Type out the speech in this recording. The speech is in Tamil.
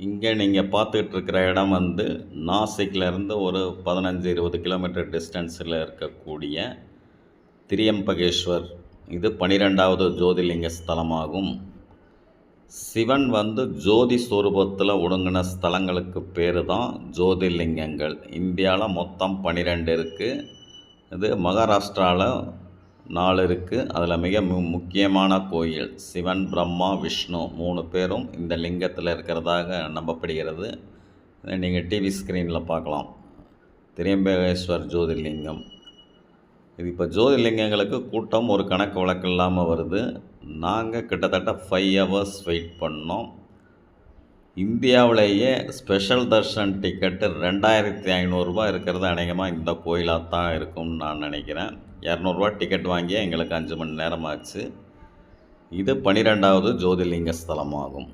இங்கே நீங்கள் பார்த்துக்கிட்டு இருக்கிற இடம் வந்து நாசிக்லேருந்து ஒரு 15-20 கிலோமீட்டர் டிஸ்டன்ஸில் இருக்கக்கூடிய திரியம்பகேஸ்வர். இது 12வது ஜோதிர்லிங்க ஸ்தலமாகும். சிவன் வந்து ஜோதி ஸ்வரூபத்தில் ஒடுங்கின ஸ்தலங்களுக்கு பேர் தான் ஜோதிர்லிங்கங்கள். இந்தியாவில் மொத்தம் 12 இருக்குது. இது மகாராஷ்டிராவில் 4 இருக்குது. அதில் மிக முக்கியமான கோயில் சிவன், பிரம்மா, விஷ்ணு 3 பேரும் இந்த லிங்கத்தில் இருக்கிறதாக நம்பப்படுகிறது. நீங்கள் டிவி ஸ்க்ரீனில் பார்க்கலாம். திரியம்பகேஸ்வர் ஜோதிர்லிங்கம். இது இப்போ ஜோதிர்லிங்கங்களுக்கு கூட்டம் ஒரு கணக்கு வழக்கு இல்லாமல் வருது. நாங்கள் கிட்டத்தட்ட 5 ஹவர்ஸ் வெயிட் பண்ணோம். இந்தியாவிலேயே ஸ்பெஷல் தர்ஷன் டிக்கெட்டு 2500 ரூபா இருக்கிறது அநேகமாக இந்த கோயிலாக தான் இருக்கும்னு நான் நினைக்கிறேன். 200 ரூபா டிக்கெட் வாங்கியே எங்களுக்கு 5 மணி நேரம் ஆச்சு. இது 12வது ஜோதிர்லிங்க ஸ்தலமாகும்.